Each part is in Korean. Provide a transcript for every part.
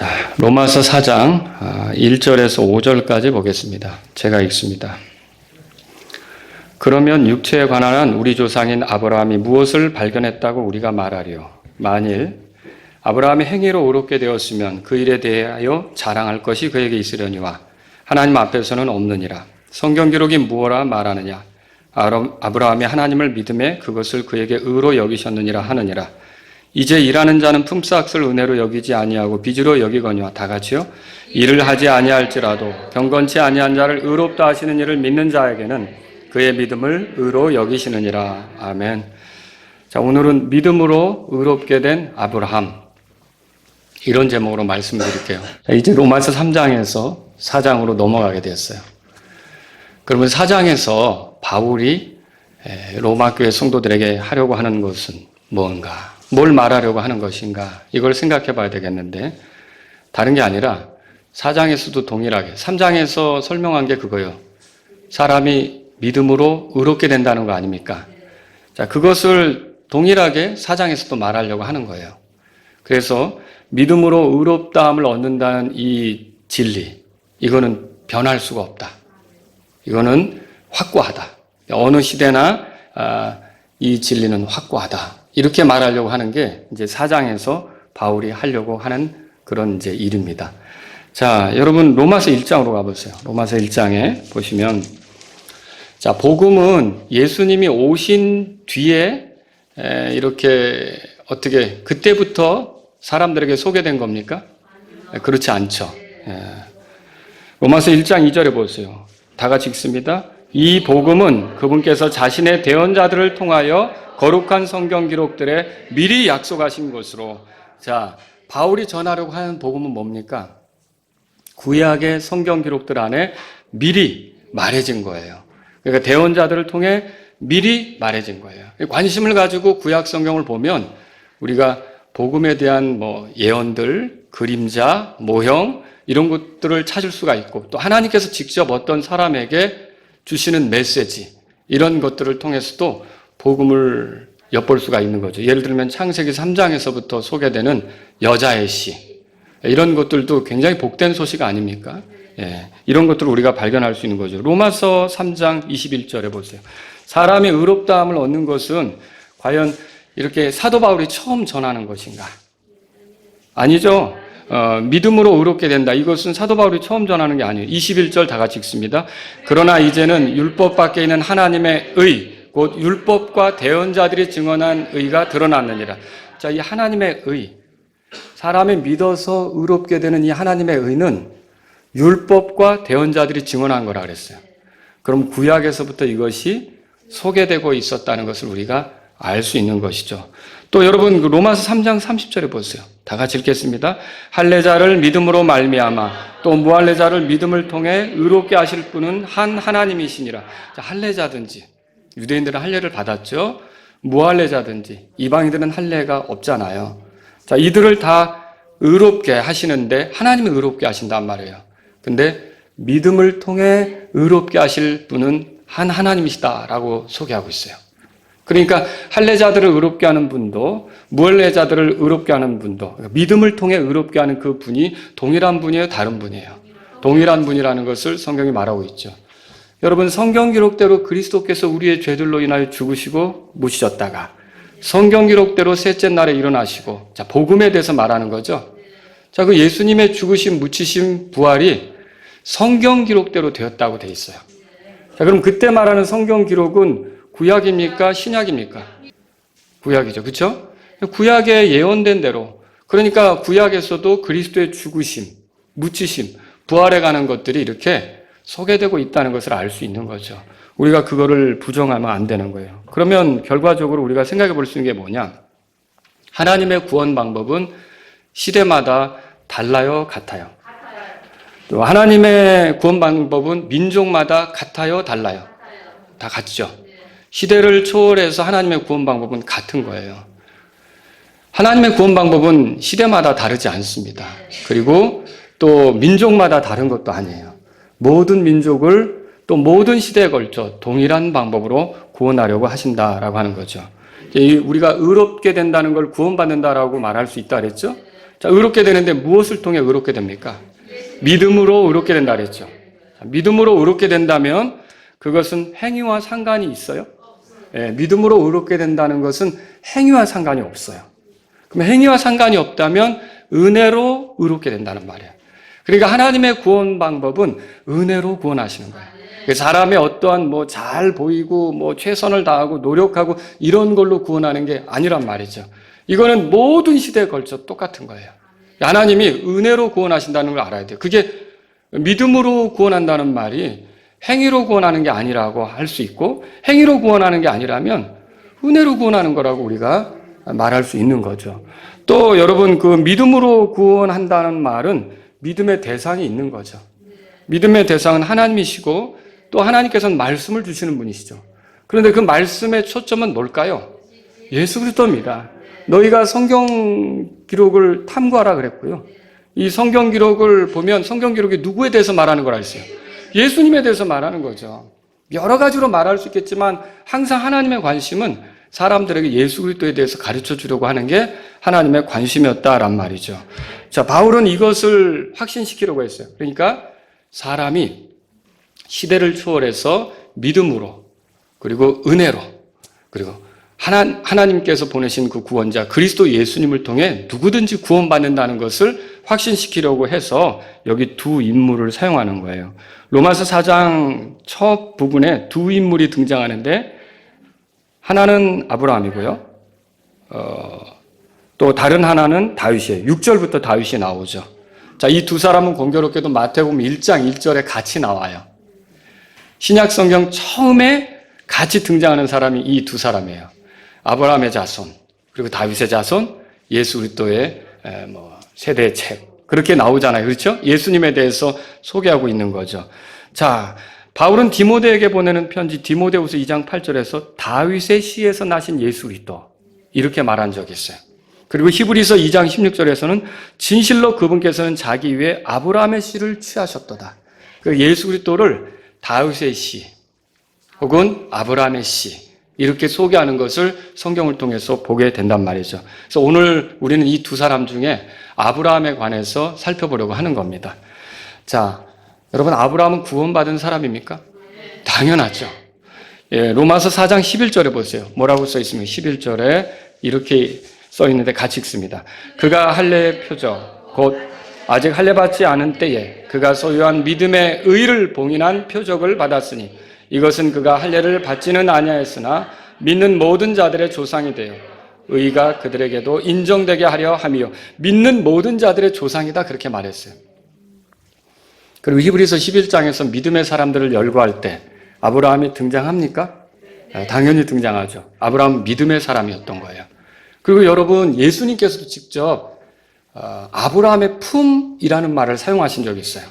자, 로마서 4장 1절에서 5절까지 보겠습니다. 제가 읽습니다. 그러면 육체에 관한 한 우리 조상인 아브라함이 무엇을 발견했다고 우리가 말하리요? 만일 아브라함이 행위로 의롭게 되었으면 그 일에 대하여 자랑할 것이 그에게 있으려니와 하나님 앞에서는 없느니라. 성경 기록이 무엇라 말하느냐? 아브라함이 하나님을 믿음에 그것을 그에게 의로 여기셨느니라 하느니라. 이제 일하는 자는 품삯을 은혜로 여기지 아니하고 빚으로 여기거니와 다 같이요. 일을 하지 아니할지라도 경건치 아니한 자를 의롭다 하시는 이를 믿는 자에게는 그의 믿음을 의로 여기시느니라. 아멘. 자, 오늘은 믿음으로 의롭게 된 아브라함, 이런 제목으로 말씀드릴게요. 자, 이제 로마서 3장에서 4장으로 넘어가게 됐어요. 그러면 4장에서 바울이 로마 교회 성도들에게 하려고 하는 것은 뭔가? 뭘 말하려고 하는 것인가? 이걸 생각해 봐야 되겠는데, 다른 게 아니라 4장에서도 동일하게 3장에서 설명한 게 그거예요. 사람이 믿음으로 의롭게 된다는 거 아닙니까? 자, 그것을 동일하게 4장에서도 말하려고 하는 거예요. 그래서 믿음으로 의롭다함을 얻는다는 이 진리, 이거는 변할 수가 없다. 이거는 확고하다. 어느 시대나 이 진리는 확고하다. 이렇게 말하려고 하는 게 이제 4장에서 바울이 하려고 하는 그런 이제 일입니다. 자, 여러분 로마서 1장으로 가보세요. 로마서 1장에 보시면, 자, 복음은 예수님이 오신 뒤에 이렇게 어떻게 그때부터 사람들에게 소개된 겁니까? 그렇지 않죠. 로마서 1장 2절에 보세요. 다 같이 읽습니다. 이 복음은 그분께서 자신의 대언자들을 통하여 거룩한 성경 기록들에 미리 약속하신 것으로, 자, 바울이 전하려고 하는 복음은 뭡니까? 구약의 성경 기록들 안에 미리 말해진 거예요. 그러니까 대언자들을 통해 미리 말해진 거예요. 관심을 가지고 구약 성경을 보면 우리가 복음에 대한 예언들, 그림자, 모형, 이런 것들을 찾을 수가 있고, 또 하나님께서 직접 어떤 사람에게 주시는 메시지, 이런 것들을 통해서도 복음을 엿볼 수가 있는 거죠. 예를 들면 창세기 3장에서부터 소개되는 여자의 시, 이런 것들도 굉장히 복된 소식 아닙니까? 이런 것들을 우리가 발견할 수 있는 거죠. 로마서 3장 21절에 보세요. 사람이 의롭다함을 얻는 것은 과연 이렇게 사도 바울이 처음 전하는 것인가? 아니죠. 믿음으로 의롭게 된다. 이것은 사도 바울이 처음 전하는 게 아니에요. 21절 다 같이 읽습니다. 그러나 이제는 율법 밖에 있는 하나님의 의, 곧 율법과 대언자들이 증언한 의가 드러났느니라. 자, 이 하나님의 의, 사람이 믿어서 의롭게 되는 이 하나님의 의는 율법과 대언자들이 증언한 거라 그랬어요. 그럼 구약에서부터 이것이 소개되고 있었다는 것을 우리가 알 수 있는 것이죠. 또 여러분 로마서 3장 30절에 보세요. 다 같이 읽겠습니다. 할례자를 믿음으로 말미암아 또 무할례자를 믿음을 통해 의롭게 하실 분은 한 하나님이시니라. 자, 할례자든지, 유대인들은 할례를 받았죠. 무할례자든지 이방인들은 할례가 없잖아요. 자, 이들을 다 의롭게 하시는데 하나님이 의롭게 하신단 말이에요. 근데 믿음을 통해 의롭게 하실 분은 한 하나님이시다라고 소개하고 있어요. 그러니까 할례자들을 의롭게 하는 분도 무할례자들을 의롭게 하는 분도 믿음을 통해 의롭게 하는 그 분이 동일한 분이에요, 다른 분이에요? 동일한 분이라는 것을 성경이 말하고 있죠. 여러분, 성경 기록대로 그리스도께서 우리의 죄들로 인하여 죽으시고 묻히셨다가 성경 기록대로 셋째 날에 일어나시고, 자, 복음에 대해서 말하는 거죠. 자, 그 예수님의 죽으심, 묻히심, 부활이 성경 기록대로 되었다고 돼 있어요. 자, 그럼 그때 말하는 성경 기록은 구약입니까? 신약입니까? 구약이죠. 그렇죠? 구약에 예언된 대로, 그러니까 구약에서도 그리스도의 죽으심, 묻히심, 부활에 관한 것들이 이렇게 소개되고 있다는 것을 알 수 있는 거죠. 우리가 그거를 부정하면 안 되는 거예요. 그러면 결과적으로 우리가 생각해 볼 수 있는 게 뭐냐? 하나님의 구원 방법은 시대마다 달라요, 같아요? 또 하나님의 구원 방법은 민족마다 같아요, 달라요? 다 같죠. 시대를 초월해서 하나님의 구원 방법은 같은 거예요. 하나님의 구원 방법은 시대마다 다르지 않습니다. 그리고 또 민족마다 다른 것도 아니에요. 모든 민족을 또 모든 시대에 걸쳐 동일한 방법으로 구원하려고 하신다라고 하는 거죠. 우리가 의롭게 된다는 걸 구원받는다라고 말할 수 있다 그랬죠? 자, 의롭게 되는데 무엇을 통해 의롭게 됩니까? 믿음으로 의롭게 된다 그랬죠. 자, 믿음으로 의롭게 된다면 그것은 행위와 상관이 있어요? 예, 믿음으로 의롭게 된다는 것은 행위와 상관이 없어요. 그럼 행위와 상관이 없다면 은혜로 의롭게 된다는 말이에요. 그러니까 하나님의 구원 방법은 은혜로 구원하시는 거예요. 사람의 어떠한 잘 보이고 최선을 다하고 노력하고 이런 걸로 구원하는 게 아니란 말이죠. 이거는 모든 시대에 걸쳐 똑같은 거예요. 하나님이 은혜로 구원하신다는 걸 알아야 돼요. 그게 믿음으로 구원한다는 말이 행위로 구원하는 게 아니라고 할 수 있고, 행위로 구원하는 게 아니라면 은혜로 구원하는 거라고 우리가 말할 수 있는 거죠. 또 여러분, 그 믿음으로 구원한다는 말은 믿음의 대상이 있는 거죠. 믿음의 대상은 하나님이시고 또 하나님께서는 말씀을 주시는 분이시죠. 그런데 그 말씀의 초점은 뭘까요? 예수 그리스도입니다. 너희가 성경 기록을 탐구하라 그랬고요. 이 성경 기록을 보면 성경 기록이 누구에 대해서 말하는 걸 알았어요? 예수님에 대해서 말하는 거죠. 여러 가지로 말할 수 있겠지만 항상 하나님의 관심은 사람들에게 예수 그리스도에 대해서 가르쳐 주려고 하는 게 하나님의 관심이었다란 말이죠. 자, 바울은 이것을 확신시키려고 했어요. 그러니까 사람이 시대를 초월해서 믿음으로 그리고 은혜로 그리고 하나님께서 보내신 그 구원자 그리스도 예수님을 통해 누구든지 구원받는다는 것을 확신시키려고 해서 여기 두 인물을 사용하는 거예요. 로마서 4장 첫 부분에 두 인물이 등장하는데 하나는 아브라함이고요. 또 다른 하나는 다윗이에요. 6절부터 다윗이 나오죠. 자, 이 두 사람은 공교롭게도 마태복음 1장 1절에 같이 나와요. 신약 성경 처음에 같이 등장하는 사람이 이 두 사람이에요. 아브라함의 자손, 그리고 다윗의 자손, 예수 그리스도의 세대의 책. 그렇게 나오잖아요. 그렇죠? 예수님에 대해서 소개하고 있는 거죠. 자, 바울은 디모데에게 보내는 편지 디모데후서 2장 8절에서 다윗의 씨에서 나신 예수 그리스도 이렇게 말한 적이 있어요. 그리고 히브리서 2장 16절에서는 진실로 그분께서는 자기 위에 아브라함의 씨를 취하셨도다. 그 예수 그리스도를 다윗의 씨 혹은 아브라함의 씨 이렇게 소개하는 것을 성경을 통해서 보게 된단 말이죠. 그래서 오늘 우리는 이 두 사람 중에 아브라함에 관해서 살펴보려고 하는 겁니다. 자, 여러분 아브라함은 구원받은 사람입니까? 당연하죠. 예, 로마서 4장 11절에 보세요. 뭐라고 써 있으면 11절에 이렇게 써 있는데 같이 읽습니다. 그가 할례의 표적 곧 아직 할례 받지 않은 때에 그가 소유한 믿음의 의를 봉인한 표적을 받았으니 이것은 그가 할례를 받지는 아니하였으나 믿는 모든 자들의 조상이 되어 의가 그들에게도 인정되게 하려 함이요 믿는 모든 자들의 조상이다 그렇게 말했어요. 그리고 히브리서 11장에서 믿음의 사람들을 열거할 때 아브라함이 등장합니까? 당연히 등장하죠. 아브라함은 믿음의 사람이었던 거예요. 그리고 여러분 예수님께서도 직접 아브라함의 품이라는 말을 사용하신 적이 있어요.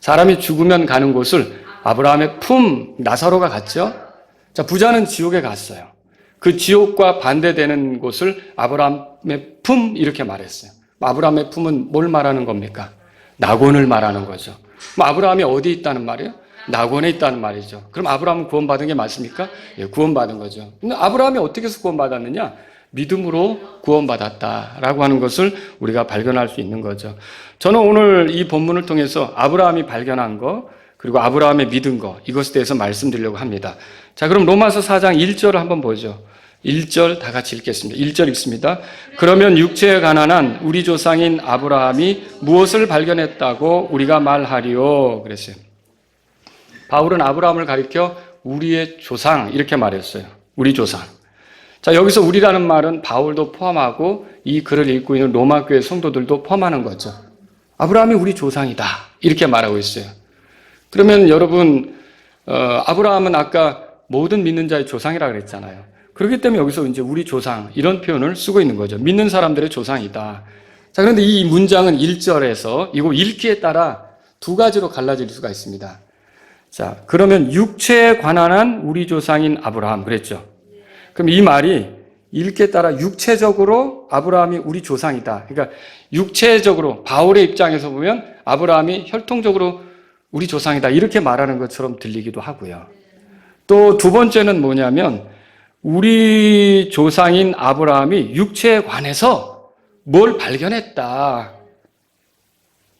사람이 죽으면 가는 곳을 아브라함의 품, 나사로가 갔죠. 자, 부자는 지옥에 갔어요. 그 지옥과 반대되는 곳을 아브라함의 품 이렇게 말했어요. 아브라함의 품은 뭘 말하는 겁니까? 낙원을 말하는 거죠. 아브라함이 어디 있다는 말이에요? 낙원에 있다는 말이죠. 그럼 아브라함은 구원받은 게 맞습니까? 예, 구원받은 거죠. 근데 아브라함이 어떻게 해서 구원받았느냐? 믿음으로 구원받았다라고 하는 것을 우리가 발견할 수 있는 거죠. 저는 오늘 이 본문을 통해서 아브라함이 발견한 거 그리고 아브라함의 믿은 거 이것에 대해서 말씀드리려고 합니다. 자, 그럼 로마서 4장 1절을 한번 보죠. 1절 다 같이 읽겠습니다. 1절 읽습니다. 그러면 육체에 가난한 우리 조상인 아브라함이 무엇을 발견했다고 우리가 말하리요? 그랬어요. 바울은 아브라함을 가리켜 우리의 조상 이렇게 말했어요. 우리 조상. 자, 여기서 우리라는 말은 바울도 포함하고 이 글을 읽고 있는 로마 교회 성도들도 포함하는 거죠. 아브라함이 우리 조상이다 이렇게 말하고 있어요. 그러면 여러분 아브라함은 아까 모든 믿는 자의 조상이라고 그랬잖아요. 그렇기 때문에 여기서 이제 우리 조상 이런 표현을 쓰고 있는 거죠. 믿는 사람들의 조상이다. 자, 그런데 이 문장은 1절에서 이거 읽기에 따라 두 가지로 갈라질 수가 있습니다. 자, 그러면 육체에 관한 우리 조상인 아브라함 그랬죠. 그럼 이 말이 읽기에 따라 육체적으로 아브라함이 우리 조상이다. 그러니까 육체적으로 바울의 입장에서 보면 아브라함이 혈통적으로 우리 조상이다 이렇게 말하는 것처럼 들리기도 하고요. 또 두 번째는 뭐냐면 우리 조상인 아브라함이 육체에 관해서 뭘 발견했다.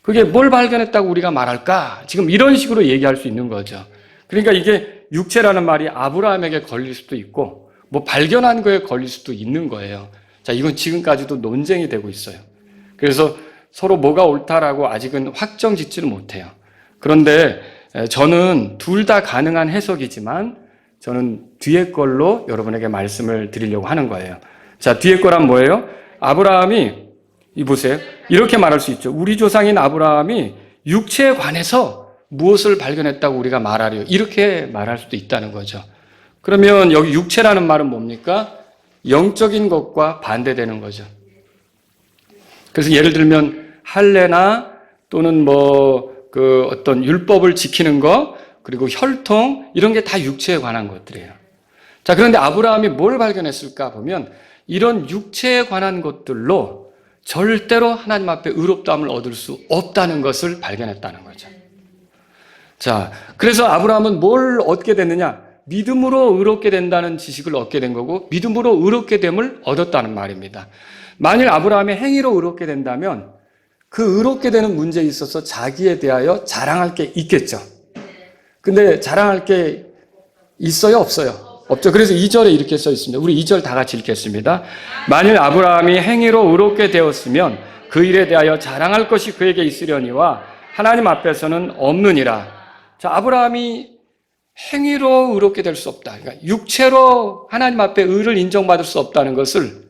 그게 뭘 발견했다고 우리가 말할까? 지금 이런 식으로 얘기할 수 있는 거죠. 그러니까 이게 육체라는 말이 아브라함에게 걸릴 수도 있고 뭐 발견한 거에 걸릴 수도 있는 거예요. 자, 이건 지금까지도 논쟁이 되고 있어요. 그래서 서로 뭐가 옳다라고 아직은 확정 짓지는 못해요. 그런데 저는 둘 다 가능한 해석이지만 저는 뒤에 걸로 여러분에게 말씀을 드리려고 하는 거예요. 자, 뒤에 거란 뭐예요? 아브라함이, 이 보세요. 이렇게 말할 수 있죠. 우리 조상인 아브라함이 육체에 관해서 무엇을 발견했다고 우리가 말하려. 이렇게 말할 수도 있다는 거죠. 그러면 여기 육체라는 말은 뭡니까? 영적인 것과 반대되는 거죠. 그래서 예를 들면 할례나 또는 어떤 율법을 지키는 것, 그리고 혈통, 이런 게 다 육체에 관한 것들이에요. 자, 그런데 아브라함이 뭘 발견했을까 보면 이런 육체에 관한 것들로 절대로 하나님 앞에 의롭다함을 얻을 수 없다는 것을 발견했다는 거죠. 자, 그래서 아브라함은 뭘 얻게 됐느냐? 믿음으로 의롭게 된다는 지식을 얻게 된 거고 믿음으로 의롭게 됨을 얻었다는 말입니다. 만일 아브라함이 행위로 의롭게 된다면 그 의롭게 되는 문제에 있어서 자기에 대하여 자랑할 게 있겠죠. 근데 자랑할 게 있어요? 없어요? 없죠. 그래서 2절에 이렇게 써 있습니다. 우리 2절 다 같이 읽겠습니다. 만일 아브라함이 행위로 의롭게 되었으면 그 일에 대하여 자랑할 것이 그에게 있으려니와 하나님 앞에서는 없느니라. 자, 아브라함이 행위로 의롭게 될 수 없다. 그러니까 육체로 하나님 앞에 의를 인정받을 수 없다는 것을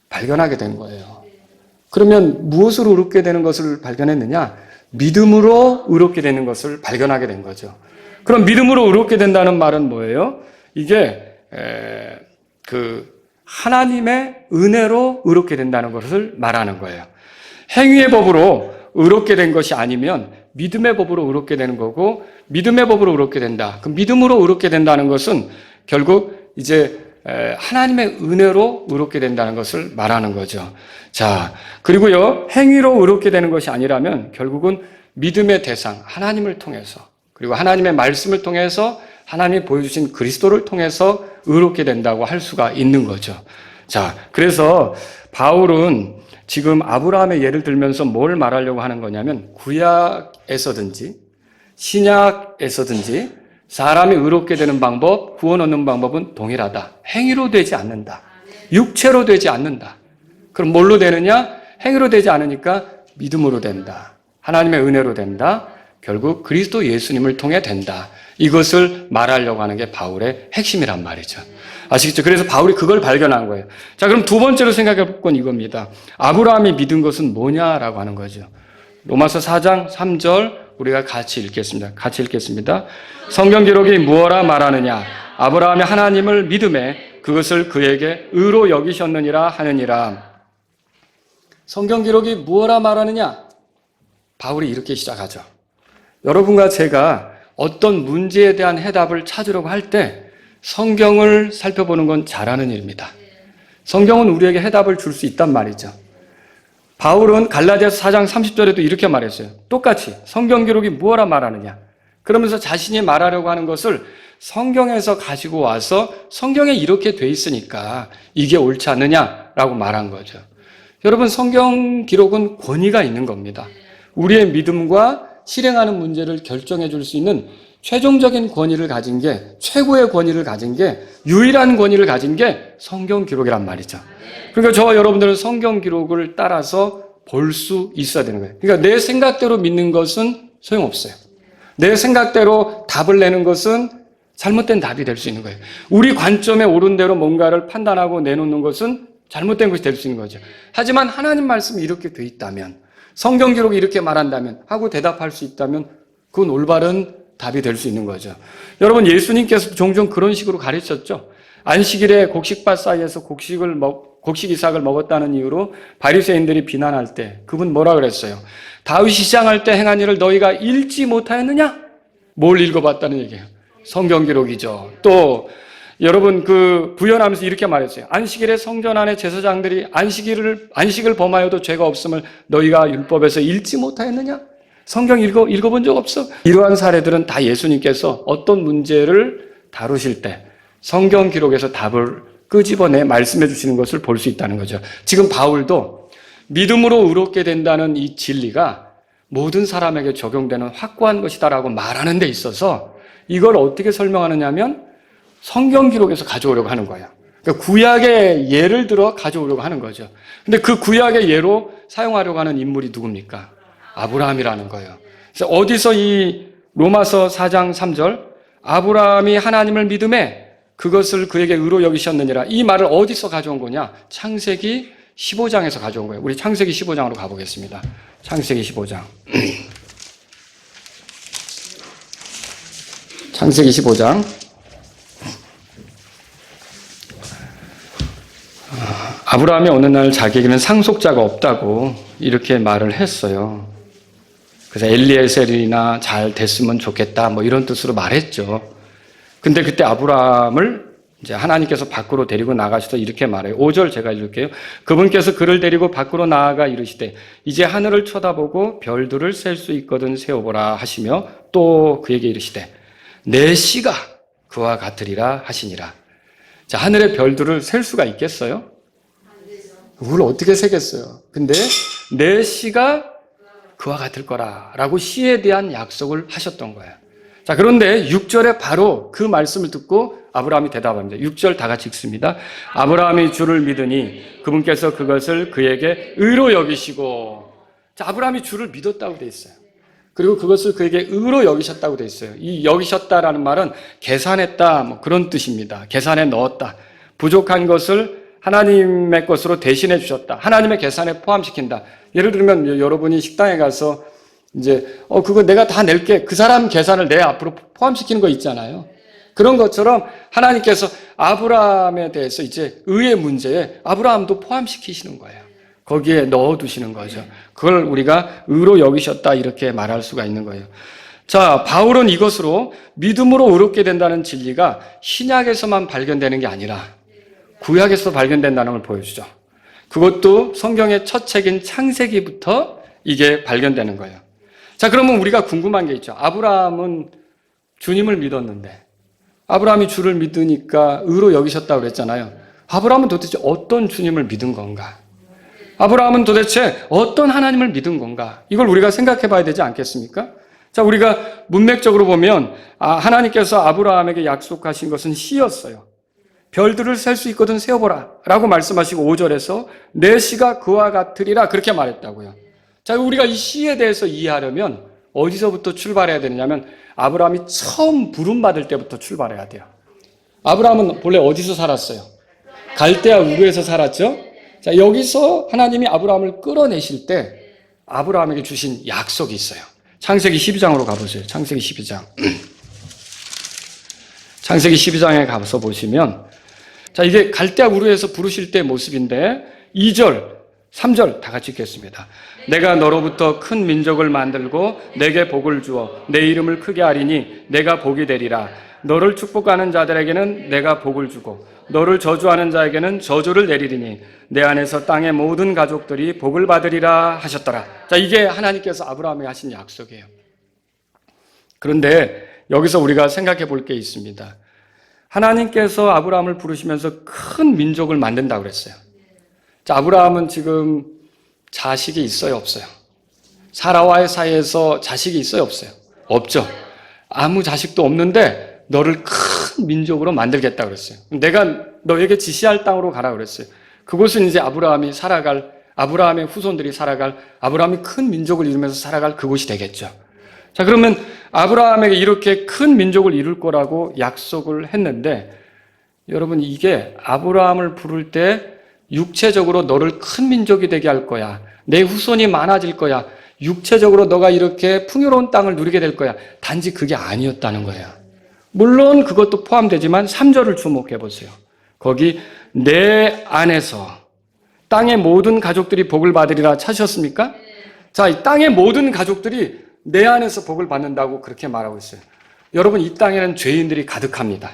발견하게 된 거예요. 그러면 무엇으로 의롭게 되는 것을 발견했느냐? 믿음으로 의롭게 되는 것을 발견하게 된 거죠. 그럼 믿음으로 의롭게 된다는 말은 뭐예요? 이게 하나님의 은혜로 의롭게 된다는 것을 말하는 거예요. 행위의 법으로 의롭게 된 것이 아니면 믿음의 법으로 의롭게 되는 거고 믿음의 법으로 의롭게 된다. 그럼 믿음으로 의롭게 된다는 것은 결국 이제 하나님의 은혜로 의롭게 된다는 것을 말하는 거죠. 자, 그리고요, 행위로 의롭게 되는 것이 아니라면 결국은 믿음의 대상, 하나님을 통해서, 그리고 하나님의 말씀을 통해서 하나님이 보여주신 그리스도를 통해서 의롭게 된다고 할 수가 있는 거죠. 자, 그래서 바울은 지금 아브라함의 예를 들면서 뭘 말하려고 하는 거냐면 구약에서든지 신약에서든지 사람이 의롭게 되는 방법, 구원 얻는 방법은 동일하다. 행위로 되지 않는다. 육체로 되지 않는다. 그럼 뭘로 되느냐? 행위로 되지 않으니까 믿음으로 된다. 하나님의 은혜로 된다. 결국 그리스도 예수님을 통해 된다. 이것을 말하려고 하는 게 바울의 핵심이란 말이죠. 아시겠죠? 그래서 바울이 그걸 발견한 거예요. 자, 그럼 두 번째로 생각해 볼 건 이겁니다. 아브라함이 믿은 것은 뭐냐라고 하는 거죠. 로마서 4장 3절 우리가 같이 읽겠습니다. 같이 읽겠습니다. 성경 기록이 무엇라 말하느냐? 아브라함이 하나님을 믿음에 그것을 그에게 의로 여기셨느니라 하느니라. 성경 기록이 무엇라 말하느냐? 바울이 이렇게 시작하죠. 여러분과 제가 어떤 문제에 대한 해답을 찾으려고 할 때 성경을 살펴보는 건 잘하는 일입니다. 성경은 우리에게 해답을 줄 수 있단 말이죠. 바울은 갈라디아서 4장 30절에도 이렇게 말했어요. 똑같이 성경 기록이 무엇라 말하느냐. 그러면서 자신이 말하려고 하는 것을 성경에서 가지고 와서 성경에 이렇게 돼 있으니까 이게 옳지 않느냐라고 말한 거죠. 여러분, 성경 기록은 권위가 있는 겁니다. 우리의 믿음과 실행하는 문제를 결정해 줄 수 있는 최종적인 권위를 가진 게, 최고의 권위를 가진 게, 유일한 권위를 가진 게 성경 기록이란 말이죠. 그러니까 저와 여러분들은 성경 기록을 따라서 볼 수 있어야 되는 거예요. 그러니까 내 생각대로 믿는 것은 소용없어요. 내 생각대로 답을 내는 것은 잘못된 답이 될 수 있는 거예요. 우리 관점에 옳은 대로 뭔가를 판단하고 내놓는 것은 잘못된 것이 될 수 있는 거죠. 하지만 하나님 말씀이 이렇게 돼 있다면, 성경 기록이 이렇게 말한다면 하고 대답할 수 있다면 그건 올바른 답이 될 수 있는 거죠. 여러분, 예수님께서 종종 그런 식으로 가르쳤죠. 안식일에 곡식밭 사이에서 곡식 이삭을 먹었다는 이유로 바리새인들이 비난할 때 그분 뭐라 그랬어요? 다윗이 시장할 때 행한 일을 너희가 읽지 못하였느냐? 뭘 읽어봤다는 얘기예요. 성경 기록이죠. 또 여러분 부연하면서 이렇게 말했어요. 안식일에 성전 안에 제사장들이 안식을 범하여도 죄가 없음을 너희가 율법에서 읽지 못하였느냐? 성경 읽어본 적 없어? 이러한 사례들은 다 예수님께서 어떤 문제를 다루실 때 성경 기록에서 답을 끄집어내 말씀해 주시는 것을 볼 수 있다는 거죠. 지금 바울도 믿음으로 의롭게 된다는 이 진리가 모든 사람에게 적용되는 확고한 것이다라고 말하는 데 있어서 이걸 어떻게 설명하느냐 하면 성경 기록에서 가져오려고 하는 거예요. 그러니까 구약의 예를 들어 가져오려고 하는 거죠. 근데 그 구약의 예로 사용하려고 하는 인물이 누굽니까? 아브라함이라는 거예요. 그래서 어디서 이 로마서 4장 3절 아브라함이 하나님을 믿음에 그것을 그에게 의로 여기셨느니라 이 말을 어디서 가져온 거냐? 창세기 15장에서 가져온 거예요. 우리 창세기 15장으로 가보겠습니다. 창세기 15장. 창세기 15장. 아브라함이 어느 날 자기에게는 상속자가 없다고 이렇게 말을 했어요. 그래서 엘리에셀이나 잘 됐으면 좋겠다 뭐 이런 뜻으로 말했죠. 근데 그때 아브라함을 이제 하나님께서 밖으로 데리고 나가셔서 이렇게 말해요. 5절 제가 읽을게요. 그분께서 그를 데리고 밖으로 나아가 이르시되 이제 하늘을 쳐다보고 별들을 셀 수 있거든 세어보라 하시며 또 그에게 이르시되 내 씨가 그와 같으리라 하시니라. 자, 하늘의 별들을 셀 수가 있겠어요? 그걸 어떻게 세겠어요? 근데 내 씨가 그와 같을 거라라고 씨에 대한 약속을 하셨던 거예요. 자, 그런데 6절에 바로 그 말씀을 듣고 아브라함이 대답합니다. 6절 다 같이 읽습니다. 아브라함이 주를 믿으니 그분께서 그것을 그에게 의로 여기시고. 자, 아브라함이 주를 믿었다고 돼 있어요. 그리고 그것을 그에게 의로 여기셨다고 돼 있어요. 이 여기셨다라는 말은 계산했다 뭐 그런 뜻입니다. 계산에 넣었다. 부족한 것을 하나님의 것으로 대신해 주셨다. 하나님의 계산에 포함시킨다. 예를 들면 여러분이 식당에 가서 이제 그거 내가 다 낼게. 그 사람 계산을 내 앞으로 포함시키는 거 있잖아요. 그런 것처럼 하나님께서 아브라함에 대해서 이제 의의 문제에 아브라함도 포함시키시는 거예요. 거기에 넣어두시는 거죠. 그걸 우리가 의로 여기셨다 이렇게 말할 수가 있는 거예요. 자, 바울은 이것으로 믿음으로 의롭게 된다는 진리가 신약에서만 발견되는 게 아니라 구약에서 발견된다는 걸 보여주죠. 그것도 성경의 첫 책인 창세기부터 이게 발견되는 거예요. 자, 그러면 우리가 궁금한 게 있죠. 아브라함은 주님을 믿었는데 아브라함이 주를 믿으니까 의로 여기셨다고 그랬잖아요. 아브라함은 도대체 어떤 주님을 믿은 건가? 아브라함은 도대체 어떤 하나님을 믿은 건가? 이걸 우리가 생각해 봐야 되지 않겠습니까? 자, 우리가 문맥적으로 보면 하나님께서 아브라함에게 약속하신 것은 씨였어요. 별들을 셀 수 있거든 세어보라 라고 말씀하시고 5절에서 내 씨가 그와 같으리라 그렇게 말했다고요. 자, 우리가 이 씨에 대해서 이해하려면 어디서부터 출발해야 되느냐면 아브라함이 처음 부름받을 때부터 출발해야 돼요. 아브라함은 본래 어디서 살았어요? 갈대아 우르에서 살았죠? 자, 여기서 하나님이 아브라함을 끌어내실 때 아브라함에게 주신 약속이 있어요. 창세기 12장으로 가보세요. 창세기 12장. 창세기 12장에 가서 보시면 자, 이게 갈대아 우르에서 부르실 때 모습인데 2절, 3절 다 같이 읽겠습니다. 내가 너로부터 큰 민족을 만들고 내게 복을 주어 내 이름을 크게 하리니 내가 복이 되리라. 너를 축복하는 자들에게는 내가 복을 주고 너를 저주하는 자에게는 저주를 내리리니 내 안에서 땅의 모든 가족들이 복을 받으리라 하셨더라. 자, 이게 하나님께서 아브라함에게 하신 약속이에요. 그런데 여기서 우리가 생각해 볼 게 있습니다. 하나님께서 아브라함을 부르시면서 큰 민족을 만든다고 그랬어요. 자, 아브라함은 지금 자식이 있어요, 없어요? 사라와의 사이에서 자식이 있어요, 없어요? 없죠. 아무 자식도 없는데 너를 큰 민족으로 만들겠다고 그랬어요. 내가 너에게 지시할 땅으로 가라 그랬어요. 그곳은 이제 아브라함이 살아갈, 아브라함의 후손들이 살아갈, 아브라함이 큰 민족을 이루면서 살아갈 그곳이 되겠죠. 자, 그러면 아브라함에게 이렇게 큰 민족을 이룰 거라고 약속을 했는데 여러분, 이게 아브라함을 부를 때 육체적으로 너를 큰 민족이 되게 할 거야. 내 후손이 많아질 거야. 육체적으로 너가 이렇게 풍요로운 땅을 누리게 될 거야. 단지 그게 아니었다는 거예요. 물론 그것도 포함되지만 3절을 주목해 보세요. 거기 내 안에서 땅의 모든 가족들이 복을 받으리라 차셨습니까? 자, 이 땅의 모든 가족들이 내 안에서 복을 받는다고 그렇게 말하고 있어요. 여러분, 이 땅에는 죄인들이 가득합니다.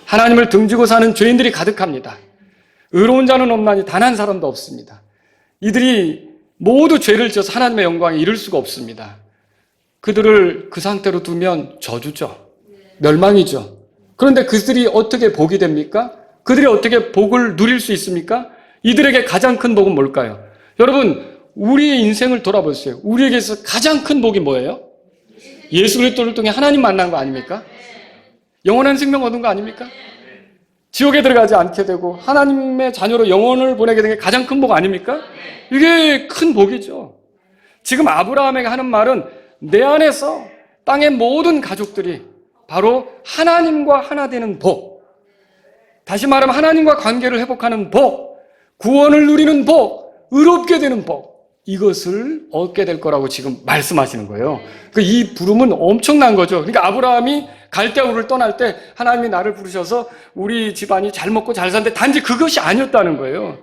하나님을 등지고 사는 죄인들이 가득합니다. 의로운 자는 없나니 단 한 사람도 없습니다. 이들이 모두 죄를 지어서 하나님의 영광에 이를 수가 없습니다. 그들을 그 상태로 두면 저주죠. 멸망이죠. 그런데 그들이 어떻게 복이 됩니까? 그들이 어떻게 복을 누릴 수 있습니까? 이들에게 가장 큰 복은 뭘까요? 여러분, 우리의 인생을 돌아보세요. 우리에게서 가장 큰 복이 뭐예요? 예수 그리스도를 통해 하나님 만난 거 아닙니까? 영원한 생명 얻은 거 아닙니까? 지옥에 들어가지 않게 되고 하나님의 자녀로 영혼을 보내게 된 게 가장 큰 복 아닙니까? 이게 큰 복이죠. 지금 아브라함에게 하는 말은 내 안에서 땅의 모든 가족들이 바로 하나님과 하나 되는 복, 다시 말하면 하나님과 관계를 회복하는 복, 구원을 누리는 복, 의롭게 되는 복, 이것을 얻게 될 거라고 지금 말씀하시는 거예요. 이 부름은 엄청난 거죠. 그러니까 아브라함이 갈대아우를 떠날 때 하나님이 나를 부르셔서 우리 집안이 잘 먹고 잘 사는데 단지 그것이 아니었다는 거예요.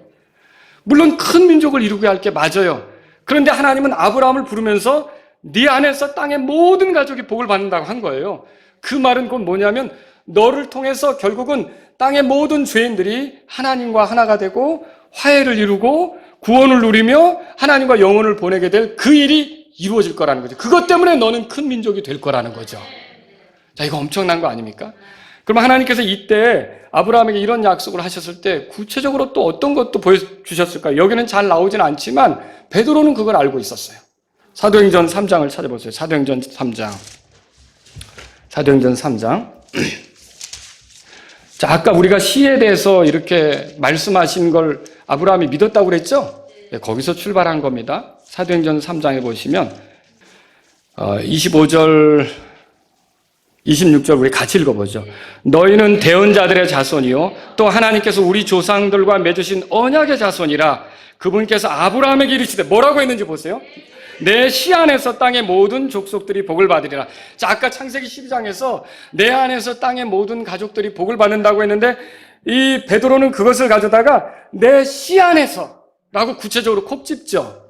물론 큰 민족을 이루게 할 게 맞아요. 그런데 하나님은 아브라함을 부르면서 네 안에서 땅의 모든 가족이 복을 받는다고 한 거예요. 그 말은 곧 뭐냐면 너를 통해서 결국은 땅의 모든 죄인들이 하나님과 하나가 되고 화해를 이루고 구원을 누리며 하나님과 영혼을 보내게 될 그 일이 이루어질 거라는 거죠. 그것 때문에 너는 큰 민족이 될 거라는 거죠. 자, 이거 엄청난 거 아닙니까? 그럼 하나님께서 이때 아브라함에게 이런 약속을 하셨을 때 구체적으로 또 어떤 것도 보여주셨을까요? 여기는 잘 나오진 않지만 베드로는 그걸 알고 있었어요. 사도행전 3장을 찾아보세요. 사도행전 3장. 사도행전 3장. 자, 아까 우리가 시에 대해서 이렇게 말씀하신 걸 아브라함이 믿었다고 그랬죠? 네, 거기서 출발한 겁니다. 사도행전 3장에 보시면 25절 26절 우리 같이 읽어보죠. 너희는 대언자들의 자손이요 또 하나님께서 우리 조상들과 맺으신 언약의 자손이라. 그분께서 아브라함에게 이르시되 뭐라고 했는지 보세요. 내 씨 안에서 땅의 모든 족속들이 복을 받으리라. 자, 아까 창세기 12장에서 내 안에서 땅의 모든 가족들이 복을 받는다고 했는데 이 베드로는 그것을 가져다가 내 씨 안에서 라고 구체적으로 콕 집죠.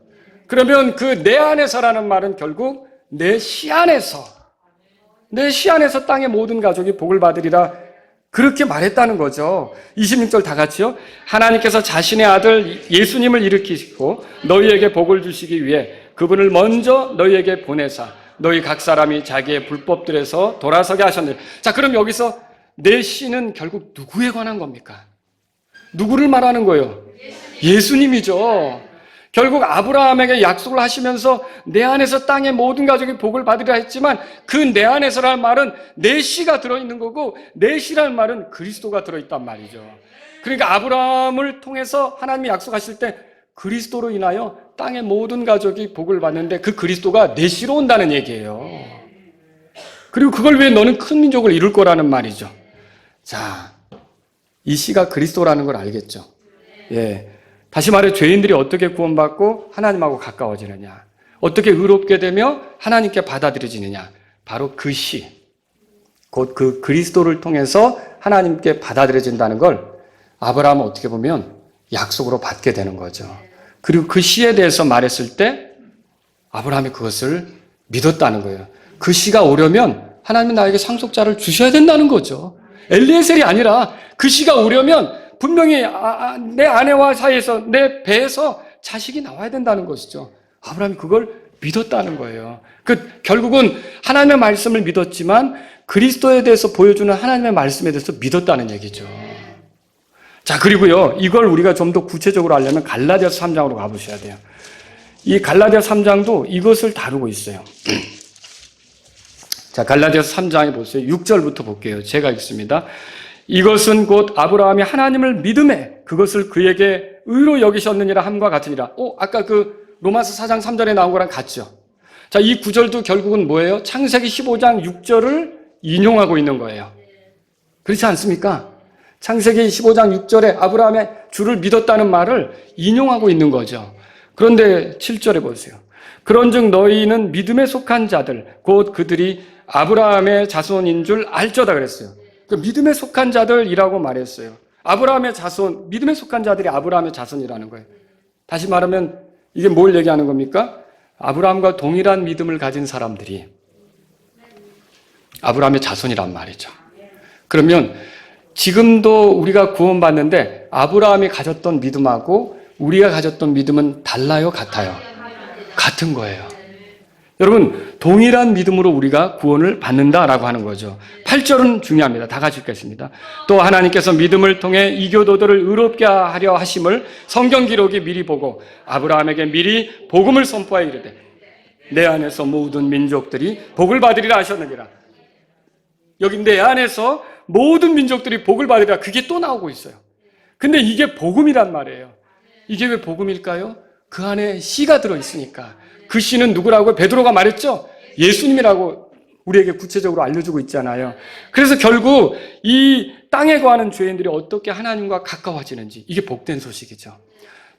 그러면 그 내 안에서라는 말은 결국 내 씨 안에서, 내 씨 안에서 땅의 모든 가족이 복을 받으리라, 그렇게 말했다는 거죠. 26절 다 같이요. 하나님께서 자신의 아들 예수님을 일으키시고 너희에게 복을 주시기 위해 그분을 먼저 너희에게 보내사 너희 각 사람이 자기의 불법들에서 돌아서게 하셨느니라. 자, 그럼 여기서 내 씨는 결국 누구에 관한 겁니까? 누구를 말하는 거예요? 예수님이죠. 결국 아브라함에게 약속을 하시면서 내 안에서 땅의 모든 가족이 복을 받으리라 했지만 그 내 안에서라는 말은 내 씨가 들어있는 거고 내 씨라는 말은 그리스도가 들어있단 말이죠. 그러니까 아브라함을 통해서 하나님이 약속하실 때 그리스도로 인하여 땅의 모든 가족이 복을 받는데 그 그리스도가 내 씨로 온다는 얘기예요. 그리고 그걸 위해 너는 큰 민족을 이룰 거라는 말이죠. 자, 이 씨가 그리스도라는 걸 알겠죠. 예. 다시 말해 죄인들이 어떻게 구원받고 하나님하고 가까워지느냐, 어떻게 의롭게 되며 하나님께 받아들여지느냐, 바로 그 씨, 곧 그 그리스도를 통해서 하나님께 받아들여진다는 걸 아브라함은 어떻게 보면 약속으로 받게 되는 거죠. 그리고 그 씨에 대해서 말했을 때 아브라함이 그것을 믿었다는 거예요. 그 씨가 오려면 하나님은 나에게 상속자를 주셔야 된다는 거죠. 엘리에셀이 아니라 그 씨가 오려면 분명히 내 아내와 사이에서 내 배에서 자식이 나와야 된다는 것이죠. 아브라함이 그걸 믿었다는 거예요. 결국은 하나님의 말씀을 믿었지만 그리스도에 대해서 보여주는 하나님의 말씀에 대해서 믿었다는 얘기죠. 자, 그리고요, 이걸 우리가 좀 더 구체적으로 알려면 갈라디아서 3장으로 가보셔야 돼요. 이 갈라디아서 3장도 이것을 다루고 있어요. 자, 갈라디아서 3장에 보세요. 6절부터 볼게요. 제가 읽습니다. 이것은 곧 아브라함이 하나님을 믿음에 그것을 그에게 의로 여기셨느니라 함과 같으니라. 아까 그 로마서 4장 3절에 나온 거랑 같죠. 자, 이 구절도 결국은 뭐예요? 창세기 15장 6절을 인용하고 있는 거예요. 그렇지 않습니까? 창세기 15장 6절에 아브라함의 주를 믿었다는 말을 인용하고 있는 거죠. 그런데 7절에 보세요. 그런즉 너희는 믿음에 속한 자들 곧 그들이 아브라함의 자손인 줄 알쩌다 그랬어요. 그 믿음에 속한 자들이라고 말했어요. 아브라함의 자손, 믿음에 속한 자들이 아브라함의 자손이라는 거예요. 다시 말하면 이게 뭘 얘기하는 겁니까? 아브라함과 동일한 믿음을 가진 사람들이 아브라함의 자손이란 말이죠. 그러면 지금도 우리가 구원받는데 아브라함이 가졌던 믿음하고 우리가 가졌던 믿음은 달라요? 같아요? 같은 거예요. 여러분, 동일한 믿음으로 우리가 구원을 받는다라고 하는 거죠. 8절은 중요합니다. 다 같이 읽겠습니다. 또 하나님께서 믿음을 통해 이교도들을 의롭게 하려 하심을 성경 기록이 미리 보고 아브라함에게 미리 복음을 선포하여 이르되 내 안에서 모든 민족들이 복을 받으리라 하셨느니라. 여기 내 안에서 모든 민족들이 복을 받으리라. 그게 또 나오고 있어요. 근데 이게 복음이란 말이에요. 이게 왜 복음일까요? 그 안에 씨가 들어있으니까. 그 씨는 누구라고 베드로가 말했죠? 예수님이라고 우리에게 구체적으로 알려주고 있잖아요. 그래서 결국 이 땅에 거하는 죄인들이 어떻게 하나님과 가까워지는지 이게 복된 소식이죠.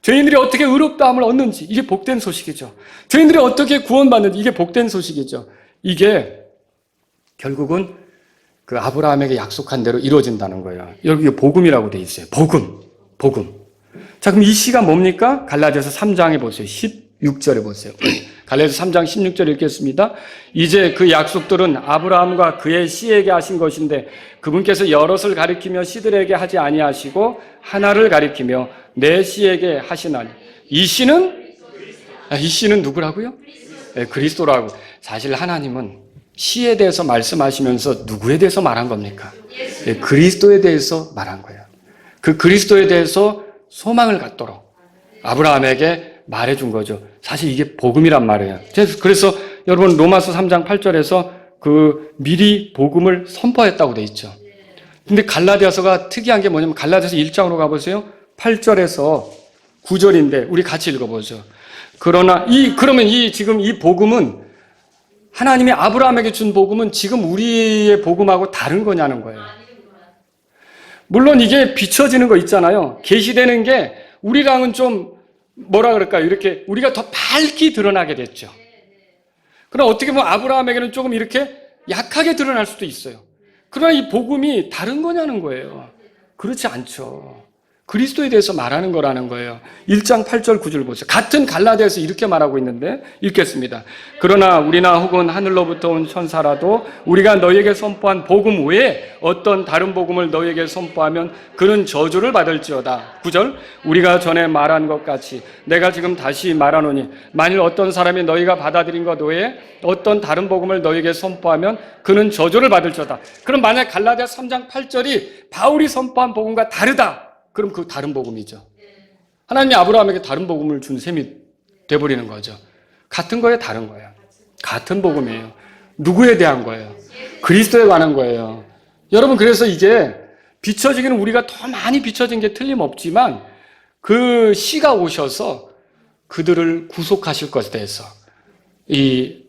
죄인들이 어떻게 의롭다함을 얻는지 이게 복된 소식이죠. 죄인들이 어떻게 구원받는지 이게 복된 소식이죠. 이게 결국은 그 아브라함에게 약속한 대로 이루어진다는 거예요. 여기 복음이라고 돼 있어요. 복음. 자, 그럼 이 시가 뭡니까? 갈라디아서 3장에 보세요. 16절에 보세요. 갈라디아서 3장 16절 읽겠습니다. 이제 그 약속들은 아브라함과 그의 씨에게 하신 것인데 그분께서 여럿을 가리키며 씨들에게 하지 아니하시고 하나를 가리키며 내 씨에게 하시나니 이 씨는 누구라고요? 네, 그리스도라고. 사실 하나님은 씨에 대해서 말씀하시면서 누구에 대해서 말한 겁니까? 네, 그리스도에 대해서 말한 거예요. 그 그리스도에 대해서 소망을 갖도록 아브라함에게 말해준 거죠. 사실 이게 복음이란 말이에요. 그래서 여러분 로마서 3장 8절에서 그 미리 복음을 선포했다고 돼 있죠. 근데 갈라디아서가 특이한 게 뭐냐면 갈라디아서 1장으로 가보세요. 8절에서 9절인데 우리 같이 읽어보죠. 그러면 지금 이 복음은 하나님이 아브라함에게 준 복음은 지금 우리의 복음하고 다른 거냐는 거예요. 물론 이게 비춰지는 거 있잖아요. 계시되는 게 우리랑은 좀 뭐라 그럴까요? 이렇게 우리가 더 밝게 드러나게 됐죠. 그러나 어떻게 보면 아브라함에게는 조금 이렇게 약하게 드러날 수도 있어요. 그러나 이 복음이 다른 거냐는 거예요. 그렇지 않죠. 그리스도에 대해서 말하는 거라는 거예요. 1장 8절 9절 보세요. 같은 갈라디아에서 이렇게 말하고 있는데 읽겠습니다. 그러나 우리나 혹은 하늘로부터 온 천사라도 우리가 너희에게 선포한 복음 외에 어떤 다른 복음을 너희에게 선포하면 그는 저주를 받을지어다. 9절 우리가 전에 말한 것 같이 내가 지금 다시 말하노니 만일 어떤 사람이 너희가 받아들인 것 외에 어떤 다른 복음을 너희에게 선포하면 그는 저주를 받을지어다. 그럼 만약 갈라디아 3장 8절이 바울이 선포한 복음과 다르다. 그럼 그 다른 복음이죠. 하나님이 아브라함에게 다른 복음을 준 셈이 돼버리는 거죠. 같은 거예요, 다른 거예요. 같은 복음이에요. 누구에 대한 거예요? 그리스도에 관한 거예요. 여러분, 그래서 이게 비춰지기는 우리가 더 많이 비춰진 게 틀림없지만 그 씨가 오셔서 그들을 구속하실 것에 대해서 이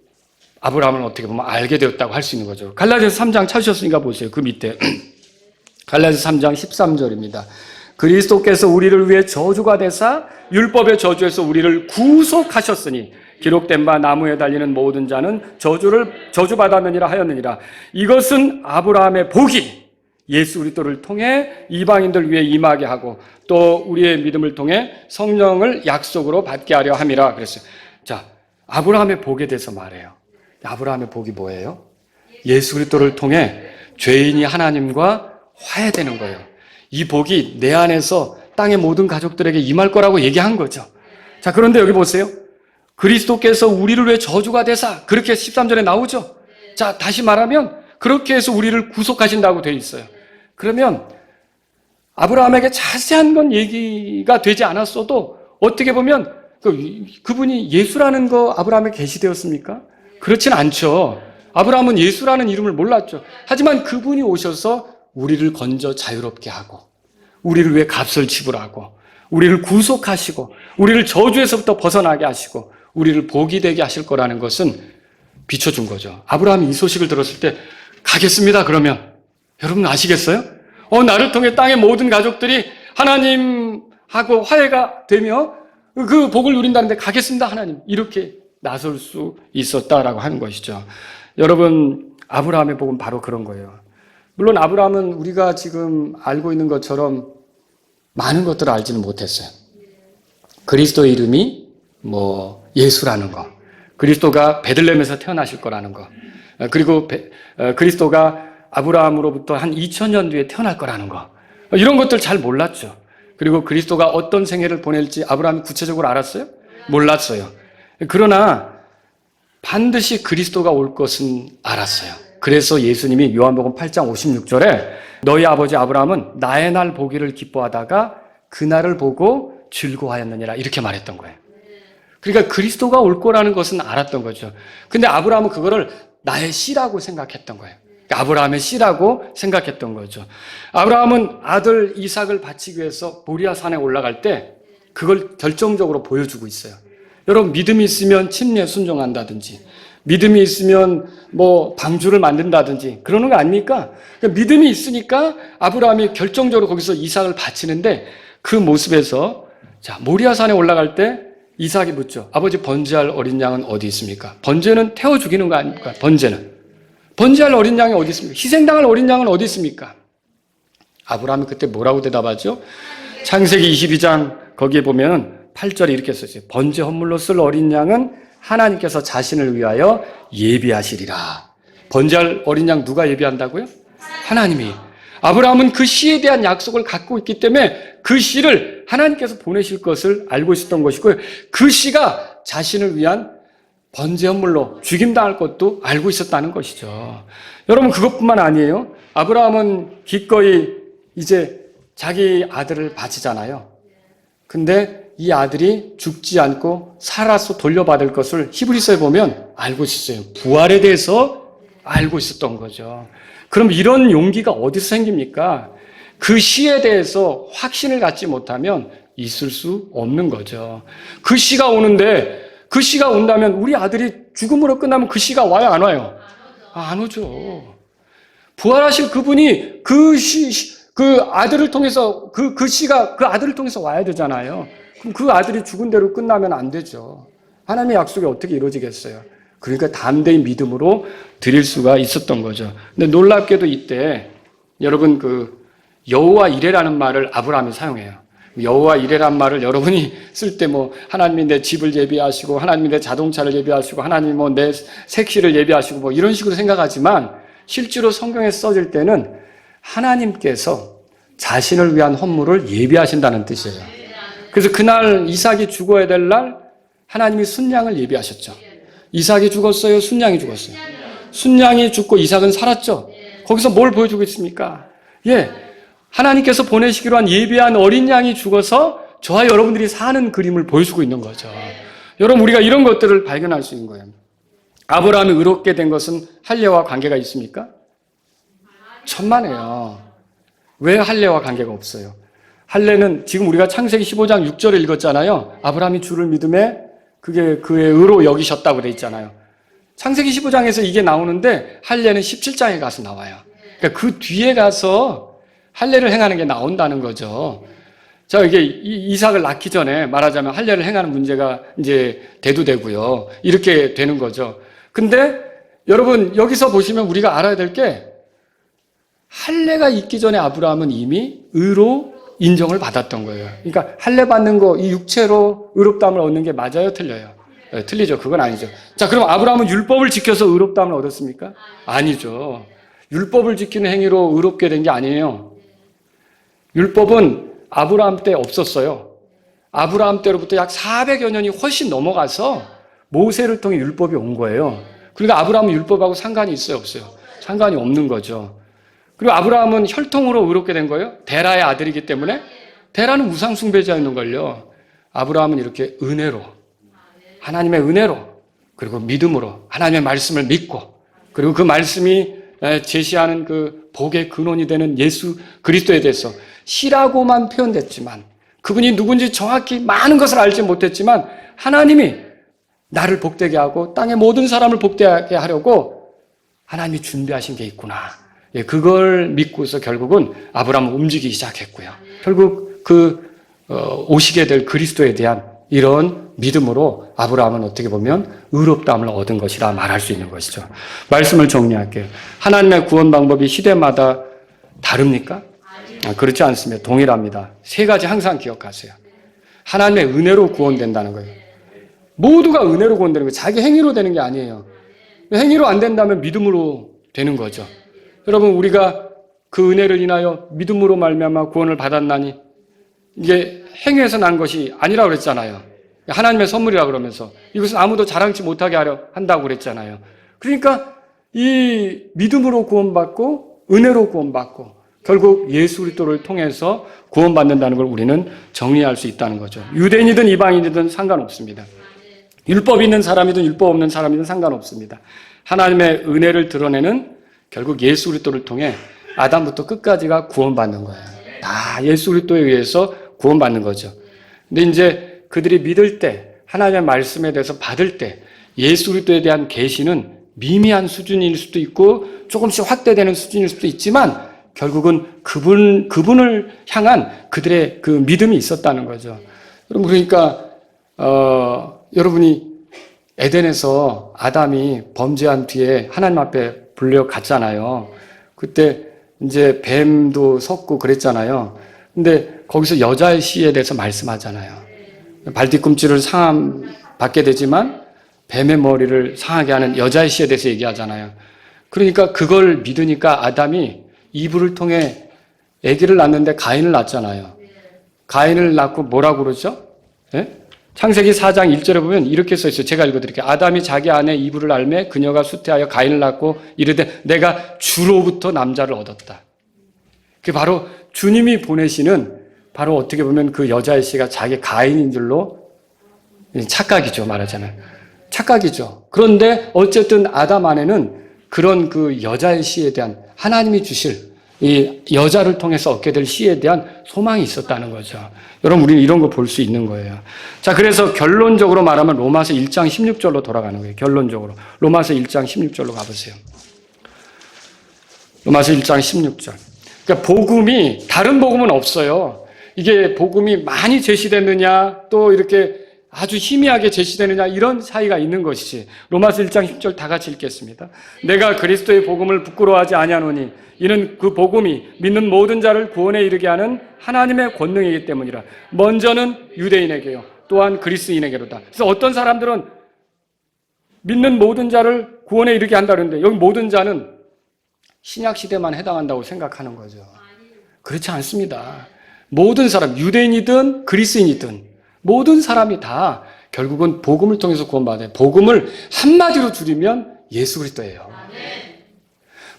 아브라함을 어떻게 보면 알게 되었다고 할 수 있는 거죠. 갈라디아서 3장 찾으셨으니까 보세요. 그 밑에 갈라디아서 3장 13절입니다. 그리스도께서 우리를 위해 저주가 되사 율법의 저주에서 우리를 구속하셨으니 기록된 바 나무에 달리는 모든 자는 저주받았느니라 하였느니라. 이것은 아브라함의 복이 예수 그리스도를 통해 이방인들 위해 임하게 하고 또 우리의 믿음을 통해 성령을 약속으로 받게 하려 함이라 그랬어요. 자, 아브라함의 복에 대해서 말해요. 아브라함의 복이 뭐예요? 예수 그리스도를 통해 죄인이 하나님과 화해되는 거예요. 이 복이 내 안에서 땅의 모든 가족들에게 임할 거라고 얘기한 거죠. 자, 그런데 여기 보세요. 그리스도께서 우리를 위해 저주가 되사 그렇게 13절에 나오죠. 자, 다시 말하면 그렇게 해서 우리를 구속하신다고 되어 있어요. 그러면 아브라함에게 자세한 건 얘기가 되지 않았어도 어떻게 보면 그분이 예수라는 거 아브라함에게 계시되었습니까? 그렇진 않죠. 아브라함은 예수라는 이름을 몰랐죠. 하지만 그분이 오셔서 우리를 건져 자유롭게 하고 우리를 위해 값을 지불하고 우리를 구속하시고 우리를 저주에서부터 벗어나게 하시고 우리를 복이 되게 하실 거라는 것은 비춰준 거죠. 아브라함이 이 소식을 들었을 때 가겠습니다. 그러면 여러분 아시겠어요? 나를 통해 땅의 모든 가족들이 하나님하고 화해가 되며 그 복을 누린다는데 가겠습니다. 하나님. 이렇게 나설 수 있었다라고 하는 것이죠. 여러분, 아브라함의 복은 바로 그런 거예요. 물론 아브라함은 우리가 지금 알고 있는 것처럼 많은 것들을 알지는 못했어요. 그리스도의 이름이 예수라는 거, 그리스도가 베들레헴에서 태어나실 거라는 거, 그리고 그리스도가 아브라함으로부터 한 2000년 뒤에 태어날 거라는 거, 이런 것들 잘 몰랐죠. 그리고 그리스도가 어떤 생애를 보낼지 아브라함이 구체적으로 알았어요? 몰랐어요. 그러나 반드시 그리스도가 올 것은 알았어요. 그래서 예수님이 요한복음 8장 56절에 너희 아버지 아브라함은 나의 날 보기를 기뻐하다가 그날을 보고 즐거워하였느니라 이렇게 말했던 거예요. 그러니까 그리스도가 올 거라는 것은 알았던 거죠. 근데 아브라함은 그거를 나의 씨라고 생각했던 거예요. 그러니까 아브라함의 씨라고 생각했던 거죠. 아브라함은 아들 이삭을 바치기 위해서 모리아 산에 올라갈 때 그걸 결정적으로 보여주고 있어요. 여러분 믿음이 있으면 침례에 순종한다든지 믿음이 있으면 뭐 방주를 만든다든지 그러는 거 아닙니까? 그러니까 믿음이 있으니까 아브라함이 결정적으로 거기서 이삭을 바치는데 그 모습에서 자 모리아 산에 올라갈 때 이삭이 묻죠. 아버지 번제할 어린 양은 어디 있습니까? 번제는 태워 죽이는 거 아닙니까? 번제할 어린 양이 어디 있습니까? 희생당할 어린 양은 어디 있습니까? 아브라함이 그때 뭐라고 대답하죠? 창세기 22장 거기에 보면 8절에 이렇게 써있어요. 번제 헌물로 쓸 어린 양은 하나님께서 자신을 위하여 예비하시리라. 번제할 어린 양 누가 예비한다고요? 하나님이. 아브라함은 그 씨에 대한 약속을 갖고 있기 때문에 그 씨를 하나님께서 보내실 것을 알고 있었던 것이고요. 그 씨가 자신을 위한 번제 헌물로 죽임당할 것도 알고 있었다는 것이죠. 여러분 그것뿐만 아니에요. 아브라함은 기꺼이 이제 자기 아들을 바치잖아요. 근데 이 아들이 죽지 않고 살아서 돌려받을 것을 히브리서에 보면 알고 있었어요. 부활에 대해서 알고 있었던 거죠. 그럼 이런 용기가 어디서 생깁니까? 그 시에 대해서 확신을 갖지 못하면 있을 수 없는 거죠. 그 시가 오는데 그 시가 온다면 우리 아들이 죽음으로 끝나면 그 시가 와요, 안 와요? 안 오죠. 부활하실 그분이 그 아들을 통해서 그 시가 그 아들을 통해서 와야 되잖아요. 그럼 그 아들이 죽은 대로 끝나면 안 되죠. 하나님의 약속이 어떻게 이루어지겠어요? 그러니까 담대히 믿음으로 드릴 수가 있었던 거죠. 근데 놀랍게도 이때 여러분 그 여호와 이레라는 말을 아브라함이 사용해요. 여호와 이레라는 말을 여러분이 쓸 때 뭐 하나님이 내 집을 예비하시고 하나님이 내 자동차를 예비하시고 하나님이 뭐 내 색시를 예비하시고 뭐 이런 식으로 생각하지만 실제로 성경에 써질 때는 하나님께서 자신을 위한 헌물을 예비하신다는 뜻이에요. 그래서 그날 이삭이 죽어야 될 날 하나님이 순양을 예비하셨죠. 이삭이 죽었어요? 순양이 죽었어요? 순양이 죽고 이삭은 살았죠. 거기서 뭘 보여주고 있습니까? 하나님께서 보내시기로 한 예비한 어린 양이 죽어서 저와 여러분들이 사는 그림을 보여주고 있는 거죠. 여러분 우리가 이런 것들을 발견할 수 있는 거예요. 아브라함이 의롭게 된 것은 할례와 관계가 있습니까? 천만에요. 왜 할례와 관계가 없어요? 할례는 지금 우리가 창세기 15장 6절을 읽었잖아요. 아브라함이 주를 믿음에 그게 그의 의로 여기셨다고 돼 있잖아요. 창세기 15장에서 이게 나오는데 할례는 17장에 가서 나와요. 그러니까 그 뒤에 가서 할례를 행하는 게 나온다는 거죠. 자, 이게 이삭을 낳기 전에 말하자면 할례를 행하는 문제가 이제 대두되고요. 이렇게 되는 거죠. 근데 여러분 여기서 보시면 우리가 알아야 될 게 할례가 있기 전에 아브라함은 이미 의로 인정을 받았던 거예요. 그러니까 할례 받는 거 이 육체로 의롭다함을 얻는 게 맞아요, 틀려요? 네, 틀리죠. 그건 아니죠. 자, 그럼 아브라함은 율법을 지켜서 의롭다함을 얻었습니까? 아니죠. 율법을 지키는 행위로 의롭게 된 게 아니에요. 율법은 아브라함 때 없었어요. 아브라함 때로부터 약 400여 년이 훨씬 넘어가서 모세를 통해 율법이 온 거예요. 그러니까 아브라함은 율법하고 상관이 있어요, 없어요? 상관이 없는 거죠. 그리고 아브라함은 혈통으로 의롭게 된 거예요. 데라의 아들이기 때문에. 데라는 우상 숭배자였는걸요. 아브라함은 이렇게 은혜로, 하나님의 은혜로, 그리고 믿음으로 하나님의 말씀을 믿고, 그리고 그 말씀이 제시하는 그 복의 근원이 되는 예수 그리스도에 대해서 씨라고만 표현됐지만 그분이 누군지 정확히 많은 것을 알지 못했지만 하나님이 나를 복되게 하고 땅의 모든 사람을 복되게 하려고 하나님이 준비하신 게 있구나. 그걸 믿고서 결국은 아브라함은 움직이기 시작했고요. 결국 오시게 될 그리스도에 대한 이런 믿음으로 아브라함은 어떻게 보면 의롭다함을 얻은 것이라 말할 수 있는 것이죠. 말씀을 정리할게요. 하나님의 구원 방법이 시대마다 다릅니까? 그렇지 않습니다. 동일합니다. 세 가지 항상 기억하세요. 하나님의 은혜로 구원된다는 거예요. 모두가 은혜로 구원되는 거예요. 자기 행위로 되는 게 아니에요. 행위로 안 된다면 믿음으로 되는 거죠. 여러분 우리가 그 은혜를 인하여 믿음으로 말미암아 구원을 받았나니 이게 행위에서 난 것이 아니라고 그랬잖아요. 하나님의 선물이라 그러면서 이것은 아무도 자랑치 못하게 하려 한다고 그랬잖아요. 그러니까 이 믿음으로 구원받고 은혜로 구원받고 결국 예수 그리스도를 통해서 구원받는다는 걸 우리는 정리할 수 있다는 거죠. 유대인이든 이방인이든 상관없습니다. 율법 있는 사람이든 율법 없는 사람이든 상관없습니다. 하나님의 은혜를 드러내는 결국 예수 그리스도를 통해 아담부터 끝까지가 구원받는 거예요. 다 예수 그리스도에 의해서 구원받는 거죠. 근데 이제 그들이 믿을 때, 하나님의 말씀에 대해서 받을 때 예수 그리스도에 대한 계시는 미미한 수준일 수도 있고 조금씩 확대되는 수준일 수도 있지만 결국은 그분을 향한 그들의 그 믿음이 있었다는 거죠. 여러분, 그러니까 여러분이 에덴에서 아담이 범죄한 뒤에 하나님 앞에 불려갔잖아요. 그때 이제 뱀도 섰고 그랬잖아요. 근데 거기서 여자의 씨에 대해서 말씀하잖아요. 발뒤꿈치를 받게 되지만 뱀의 머리를 상하게 하는 여자의 씨에 대해서 얘기하잖아요. 그러니까 그걸 믿으니까 아담이 이브를 통해 아기를 낳는데 가인을 낳잖아요. 가인을 낳고 뭐라고 그러죠? 예? 창세기 4장 1절에 보면 이렇게 써 있어요. 제가 읽어드릴게요. 아담이 자기 아내 이브를 알매 그녀가 수태하여 가인을 낳고 이르되 내가 주로부터 남자를 얻었다. 그게 바로 주님이 보내시는 바로 어떻게 보면 그 여자의 씨가 자기 가인인 줄로 착각이죠. 말하자면. 착각이죠. 그런데 어쨌든 아담 안에는 그런 그 여자의 씨에 대한 하나님이 주실 이 여자를 통해서 얻게 될 씨에 대한 소망이 있었다는 거죠. 여러분, 우리는 이런 거 볼 수 있는 거예요. 자, 그래서 결론적으로 말하면 로마서 1장 16절로 돌아가는 거예요. 결론적으로. 로마서 1장 16절로 가보세요. 로마서 1장 16절. 그러니까 복음이, 다른 복음은 없어요. 이게 복음이 많이 제시됐느냐, 또 이렇게 아주 희미하게 제시되느냐, 이런 차이가 있는 것이지. 로마서 1장 10절 다 같이 읽겠습니다. 내가 그리스도의 복음을 부끄러워하지 아니하노니 이는 그 복음이 믿는 모든 자를 구원에 이르게 하는 하나님의 권능이기 때문이라. 먼저는 유대인에게요, 또한 그리스인에게로다. 그래서 어떤 사람들은 믿는 모든 자를 구원에 이르게 한다 그러는데 여기 모든 자는 신약 시대만 해당한다고 생각하는 거죠. 그렇지 않습니다. 모든 사람, 유대인이든 그리스인이든 모든 사람이 다 결국은 복음을 통해서 구원받아요. 복음을 한마디로 줄이면 예수 그리스도예요.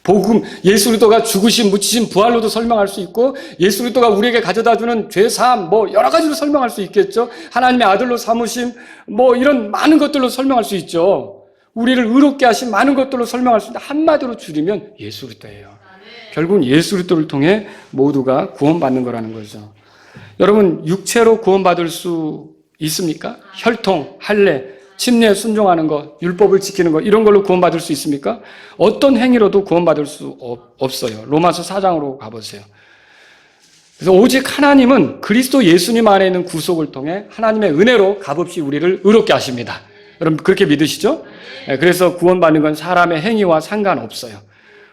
복음, 예수 그리스도가 죽으신, 묻히신, 부활로도 설명할 수 있고 예수 그리스도가 우리에게 가져다주는 죄사함, 뭐 여러 가지로 설명할 수 있겠죠. 하나님의 아들로 삼으심, 뭐 이런 많은 것들로 설명할 수 있죠. 우리를 의롭게 하신 많은 것들로 설명할 수 있는데 한마디로 줄이면 예수 그리스도예요. 결국은 예수 그리스도를 통해 모두가 구원받는 거라는 거죠. 여러분, 육체로 구원받을 수 있습니까? 혈통, 할례, 침례에 순종하는 것, 율법을 지키는 것, 이런 걸로 구원받을 수 있습니까? 어떤 행위로도 구원받을 수 없어요. 로마서 4장으로 가보세요. 그래서 오직 하나님은 그리스도 예수님 안에 있는 구속을 통해 하나님의 은혜로 값없이 우리를 의롭게 하십니다. 여러분, 그렇게 믿으시죠? 그래서 구원받는 건 사람의 행위와 상관없어요.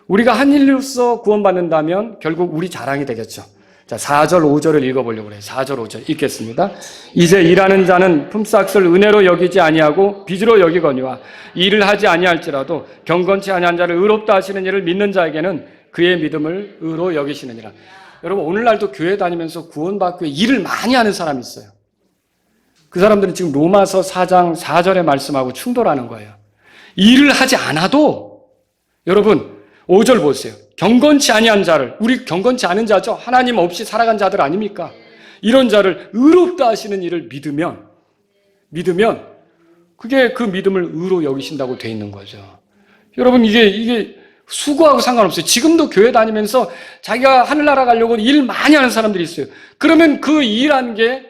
우리가 한 일로서 구원받는다면 결국 우리 자랑이 되겠죠. 자, 4절, 5절을 읽어보려고 그래요. 4절, 5절 읽겠습니다. 이제 일하는 자는 품삯을 은혜로 여기지 아니하고 빚으로 여기거니와 일을 하지 아니할지라도 경건치 아니한 자를 의롭다 하시는 이를 믿는 자에게는 그의 믿음을 의로 여기시느니라. 여러분, 오늘날도 교회 다니면서 구원받고 일을 많이 하는 사람이 있어요. 그 사람들은 지금 로마서 4장 4절의 말씀하고 충돌하는 거예요. 일을 하지 않아도 여러분 5절 보세요. 경건치 아니한 자를, 우리 경건치 않은 자죠. 하나님 없이 살아간 자들 아닙니까? 이런 자를 의롭다 하시는 일을 믿으면 그게 그 믿음을 의로 여기신다고 돼 있는 거죠. 여러분, 이게 수고하고 상관없어요. 지금도 교회 다니면서 자기가 하늘나라 가려고 일 많이 하는 사람들이 있어요. 그러면 그 일한 게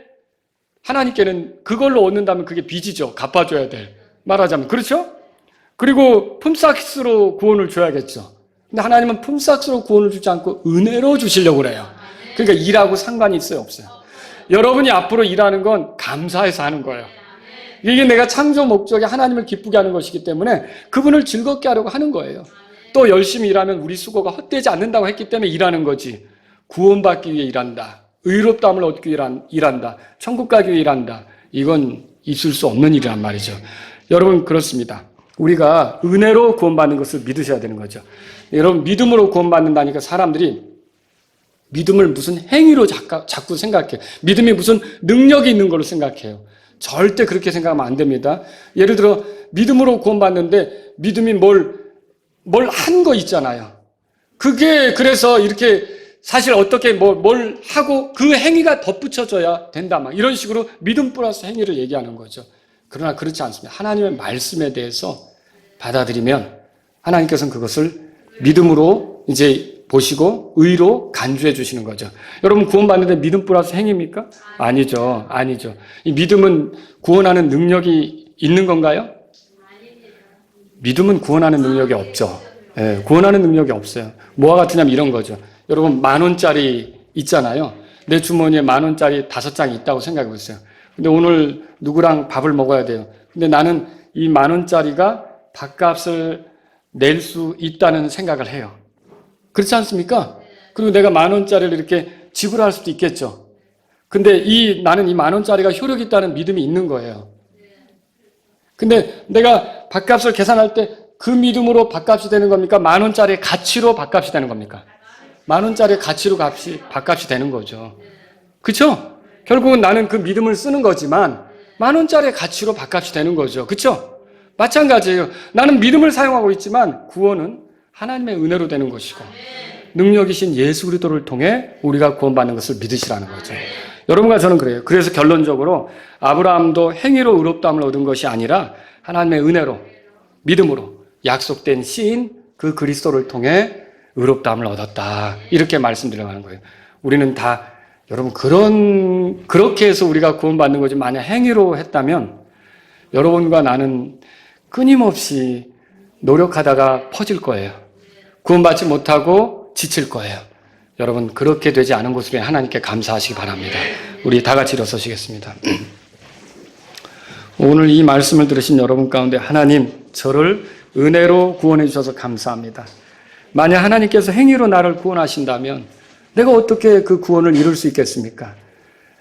하나님께는 그걸로 얻는다면 그게 빚이죠. 갚아줘야 될. 말하자면. 그렇죠? 그리고 품삯으로 구원을 줘야겠죠. 근데 하나님은 품삯으로 구원을 주지 않고 은혜로 주시려고 그래요. 그러니까 일하고 상관이 있어요, 없어요? 여러분이 앞으로 일하는 건 감사해서 하는 거예요. 이게 내가 창조 목적이 하나님을 기쁘게 하는 것이기 때문에 그분을 즐겁게 하려고 하는 거예요. 또 열심히 일하면 우리 수고가 헛되지 않는다고 했기 때문에 일하는 거지. 구원받기 위해 일한다. 의롭다함을 얻기 위해 일한다. 천국 가기 위해 일한다. 이건 있을 수 없는 일이란 말이죠. 여러분, 그렇습니다. 우리가 은혜로 구원받는 것을 믿으셔야 되는 거죠. 여러분, 믿음으로 구원받는다니까 사람들이 믿음을 무슨 행위로 자꾸 생각해요. 믿음이 무슨 능력이 있는 걸로 생각해요. 절대 그렇게 생각하면 안 됩니다. 예를 들어 믿음으로 구원받는데 믿음이 뭘 한 거 있잖아요. 그게 그래서 이렇게 사실 어떻게 뭘 하고 그 행위가 덧붙여져야 된다. 막 이런 식으로 믿음 플러스 행위를 얘기하는 거죠. 그러나 그렇지 않습니다. 하나님의 말씀에 대해서 받아들이면 하나님께서는 그것을 믿음으로 이제 보시고 의로 간주해 주시는 거죠. 여러분 구원받는데 믿음 플러스 행위입니까? 아니죠. 아니죠. 이 믿음은 구원하는 능력이 있는 건가요? 믿음은 구원하는 능력이 없죠. 예, 구원하는 능력이 없어요. 뭐와 같으냐면 이런 거죠. 여러분 10,000원짜리 있잖아요. 내 주머니에 10,000원짜리 5장이 있다고 생각해 보세요. 근데 오늘 누구랑 밥을 먹어야 돼요. 근데 나는 이 10,000원짜리가 밥값을 낼 수 있다는 생각을 해요. 그렇지 않습니까? 그리고 내가 10,000원짜리를 이렇게 지불할 수도 있겠죠. 근데 나는 이 10,000원짜리가 효력이 있다는 믿음이 있는 거예요. 근데 내가 밥값을 계산할 때 그 믿음으로 밥값이 되는 겁니까? 10,000원짜리의 가치로 밥값이 되는 겁니까? 10,000원짜리의 가치로 밥값이 되는 거죠. 그렇죠? 결국은 나는 그 믿음을 쓰는 거지만 10,000원짜리의 가치로 밥값이 되는 거죠. 그렇죠? 마찬가지예요. 나는 믿음을 사용하고 있지만 구원은 하나님의 은혜로 되는 것이고 능력이신 예수 그리스도를 통해 우리가 구원받는 것을 믿으시라는 거죠. 여러분과 저는 그래요. 그래서 결론적으로 아브라함도 행위로 의롭다함을 얻은 것이 아니라 하나님의 은혜로 믿음으로 약속된 씨인 그 그리스도를 통해 의롭다함을 얻었다. 이렇게 말씀드려가는 거예요. 우리는 다 여러분 그렇게 해서 우리가 구원받는 거지 만약 행위로 했다면 여러분과 나는 끊임없이 노력하다가 퍼질 거예요. 구원받지 못하고 지칠 거예요. 여러분 그렇게 되지 않은 것을 위해 하나님께 감사하시기 바랍니다. 우리 다 같이 일어서시겠습니다. 오늘 이 말씀을 들으신 여러분 가운데 하나님 저를 은혜로 구원해 주셔서 감사합니다. 만약 하나님께서 행위로 나를 구원하신다면 내가 어떻게 그 구원을 이룰 수 있겠습니까?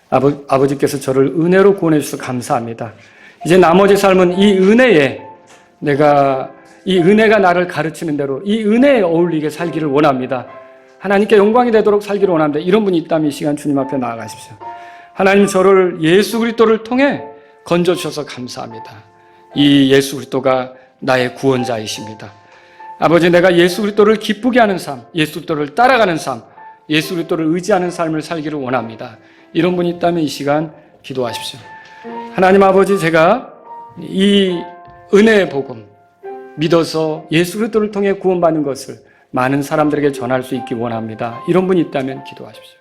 아버지께서 저를 은혜로 구원해 주셔서 감사합니다. 이제 나머지 삶은 이 은혜에 이 은혜가 나를 가르치는 대로 이 은혜에 어울리게 살기를 원합니다. 하나님께 영광이 되도록 살기를 원합니다. 이런 분이 있다면 이 시간 주님 앞에 나아가십시오. 하나님 저를 예수 그리스도를 통해 건져주셔서 감사합니다. 이 예수 그리스도가 나의 구원자이십니다. 아버지 내가 예수 그리스도를 기쁘게 하는 삶, 예수 그리스도를 따라가는 삶, 예수 그리스도를 의지하는 삶을 살기를 원합니다. 이런 분이 있다면 이 시간 기도하십시오. 하나님 아버지 제가 이 은혜의 복음 믿어서 예수 그리스도를 통해 구원받는 것을 많은 사람들에게 전할 수 있기 원합니다. 이런 분이 있다면 기도하십시오.